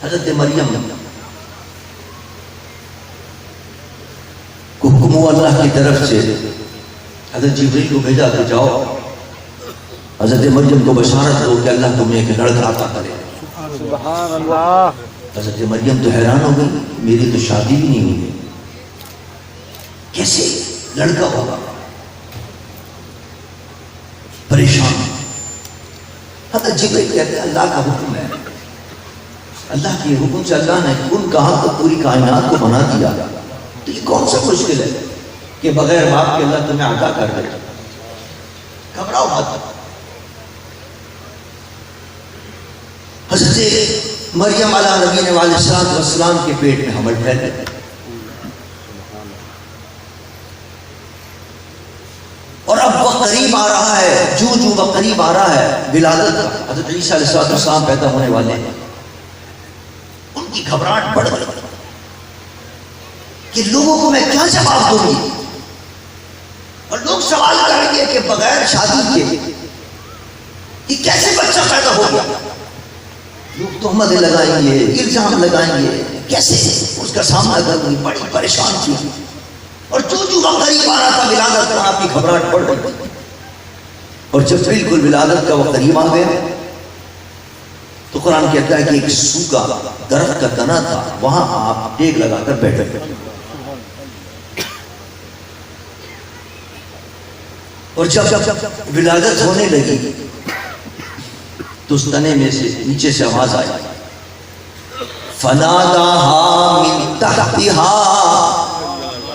حضرت مریم کو حکم ہوا اللہ کی طرف سے، حضرت جبریل کو بھیجا کہ جاؤ حضرت مریم کو بشارت دو کہ اللہ تمہیں ایک لڑکا عطا کرے۔ سبحان اللہ۔ حضرت مریم تو حیران ہو گئی، میری تو شادی بھی نہیں ہوئی، کیسے لڑکا ہوگا؟ پریشان۔ حضرت جبریل کہتے ہیں اللہ کا حکم ہے، اللہ کے حکم سے اللہ نے ان کہا تو پوری کائنات کو بنا دیا، تو یہ کون سا مشکل ہے کہ بغیر باپ کے اللہ تمہیں عطا کر دے؟ گھبراؤ مت۔ حضرت مریم علیہ نبی علیہ السلام کے پیٹ میں حمل پھیل گیا، اور اب وقت قریب آ رہا ہے، جو وقت قریب آ رہا ہے ولادت کا، حضرت عیسیٰ علیہ السلام پیدا ہونے والے ہیں۔ ان کی گھبراہٹ بڑھ گئی کہ لوگوں کو میں کیا جواب دوں گی، اور لوگ سوال کریں گے کہ بغیر شادی کے یہ کیسے بچہ پیدا ہو گیا؟ لوگ تہمت لگائیں گے، الزام لگائیں گے، کیسے اس کا سامنا کریں گے؟ بڑی پریشان تھی، اور جو وقت قریب آ رہا تھا ولادت کا، آپ کی گھبراہٹ بڑھ گئی۔ اور جب بالکل ولادت کا وقت قریب آ گیا تو قرآن کہتا ہے کہ ایک سوکھا درخت کا تنا تھا، وہاں آپ ٹیک لگا کر بیٹھے۔ اور جب ولادت ہونے لگی تو اس تنے میں سے نیچے سے آواز آئی، فناداها من تحتها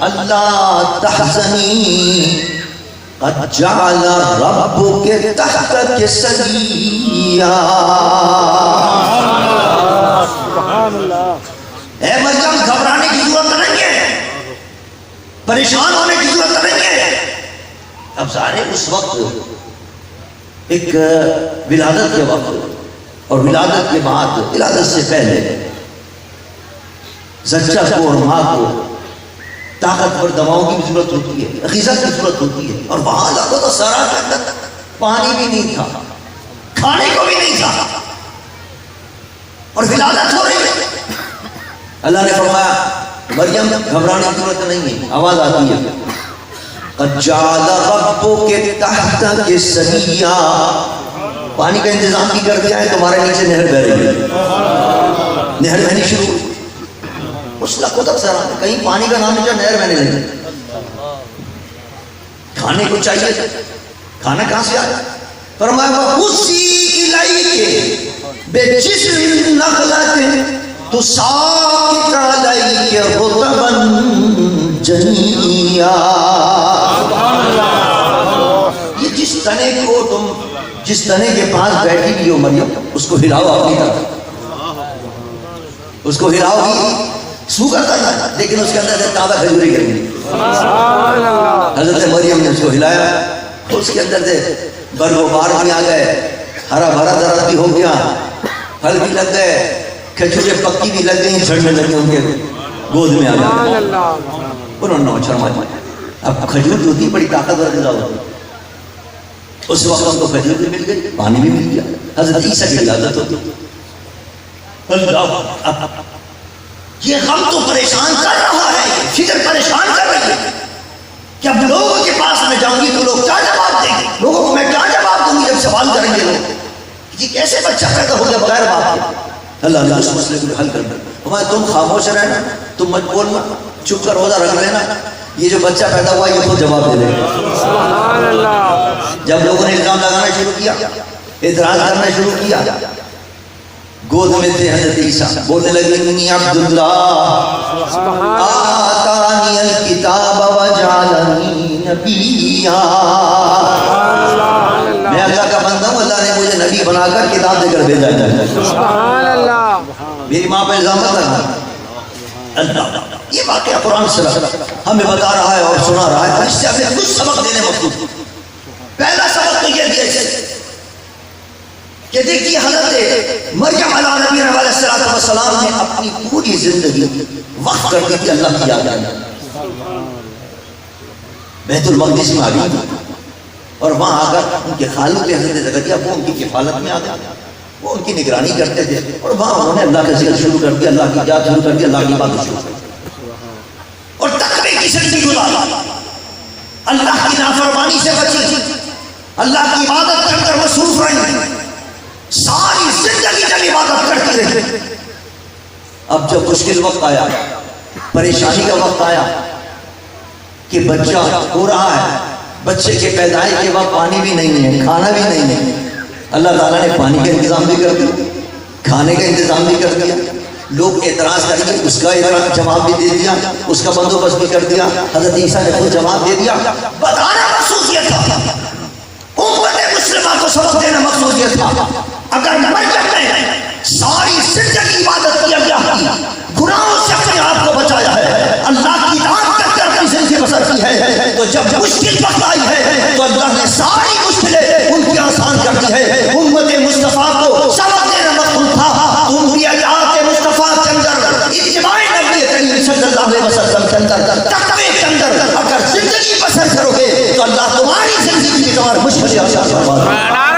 اللہ تحزنی قد جعل ربک تحتک سریا۔ سبحان اللہ۔ اے مریم گھبرانے کی ضرورت نہیں ہے، پریشان ہونے کی ضرورت نہیں ہے۔ اب سارے اس وقت ایک ولادت کے وقت اور ولادت کے بعد، ولادت سے پہلے زچہ کو اور ماں کو طاقتور دواؤں کی بھی ضرورت ہوتی ہے، غذا کی ضرورت ہوتی ہے، اور وہاں لگو تو سارا کے اندر پانی بھی نہیں تھا، کھانے کو بھی نہیں تھا، اور ولادت ہو رہی ہے۔ اللہ نے فرمایا مریم گھبرانے کی ضرورت نہیں ہے، آواز آتی ہے قد جعل ربک تحتک سریا، پانی کا انتظام بھی کر دیا ہے، تمہارے نیچے نہر بہ رہی ہے، نہر بہنی شروع۔ اس کا خود اکثر آتا ہے، کہیں پانی کا نام نہیں، نہر بہنے لگی۔ کھانے کو چاہیے تھا، کھانا کہاں سے آیا؟ فرمایا وَحُسِّي إِلَيْكَ بِجِذْعِ النَّخْلَةِ تُسَاقِطْ عَلَيْكَ رُطَبًا جَنِيًّا۔ یہ جس تنے کو تم جس تنے کے پاس بیٹھی ہوئی ہو مریم، اس کو ہلاؤ اپنی طرف، اس کو ہلاؤ گی، سوکھا تھا لیکن اس کے اندر سے تازہ کھجوری گئی۔ حضرت مریم نے اس کو ہلایا، اس کے اندر سے برگ و بار بھی آ گئے، ہرا بھرا درخت بھی ہو گیا، پھل بھی لگ گئے، کھجوریں پکی بھی لگ گئی، جھڑنے لگے، ان کے گود میں آ گئے۔ انہوں نے نوچھر ماری۔ اب کھجور جو ہوتی بڑی طاقتور غذا ہوتی، اس وقت ان کو کھجور بھی مل گئی، پانی بھی مل گیا۔ حضرت عیسیٰ کی ولادت ہوتی۔ اللہ، یہ غم تو پریشان کر رہا ہے، فکر پریشان کر رہی ہے کہ اب لوگوں کے پاس میں جاؤں گی تو لوگ کیا جواب دیں گے، لوگوں کو میں کیا جواب دوں گی جب سوال کریں گے لوگ یہ کیسے بچہ پیدا ہو گیا بغیر باپ کے۔ اللہ نے اس مسئلے کو حل کر دیا۔ ہمارے تم خاموش رہنا، تم مت بولنا، چپ کر روزہ رکھ لینا، یہ جو بچہ پیدا ہوا یہ خود جواب دے دے گا۔ سبحان اللہ۔ جب لوگوں نے الزام لگانا شروع کیا، اعتراض کرنا شروع کیا، گود میں تھے حضرت عیسیٰ، بولنے لگے انی عبداللہ آتانی الکتاب وجعلنی نبیا، میں اللہ کا بندہ ہوں، اللہ نے مجھے نبی بنا کر کتاب دے کر بھیجا ہے۔ سبحان اللہ۔ میری ماں پہ الزام مت لگا۔ اللہ یہ واقعہ قرآن سے ہمیں بتا رہا ہے اور سنا رہا ہے، اس سے ہمیں کچھ سبق دینے مطلوب۔ پہلا سبق تو یہ دیا کہ دیکھیے حضرت مریم علیہ نبی علیہ السلام نے اپنی پوری زندگی وقف کر دی تھی اللہ کی یاد میں۔ بیت المقدس میں آ گئی اور وہاں آ کر ان کے خالق حضرت زکریا وہ ان کی کفالت میں آ گیا، وہ ان کی نگرانی کرتے تھے، اور وہاں انہوں نے اللہ کا ذکر شروع کر دیا، اللہ کی یاد شروع کر دی، اللہ کی عبادت شروع کر دی، اور تقوی کی زندگی گزاری، اللہ کی نافرمانی سے بچی، اللہ کی عبادت کے اندر مصروف رہی، ساری زندگی جب عبادت کرتی رہی۔ اب جب مشکل وقت آیا، پریشانی کا وقت آیا کہ بچہ ہو رہا ہے، بچے کے پیدائش کے بعد پانی بھی نہیں ہے، کھانا بھی نہیں ہے، اللہ تعالیٰ نے پانی کا انتظام بھی کر دیا، کھانے کا انتظام بھی کر دیا، لوگ اعتراض کریں گے اس کا جواب بھی دے دیا، اس کا بندوبست بھی کر دیا، حضرت عیسیٰ نے خود جواب دے دیا۔ بتانا مقصود یہ تھا، امت مسلمہ کو سبق دینا مقصود یہ تھا، اگر مریم نے ساری زندگی عبادت کی، اللہ کی گناہوں سے اپنے آپ کو بچایا ہے، اللہ کی اطاعت کرتے اپنی زندگی بسر کی ہے، تو جب مشکل وقت آئی ہے تو اللہ نے ساری مشکلیں ان کی آسان کر دی ہے۔ امت مصطفیٰ کو سبق دینا مقصود تھا، امت مصطفیٰ کے اندر اتباع نبی کریم صلی اللہ علیہ وسلم کے اندر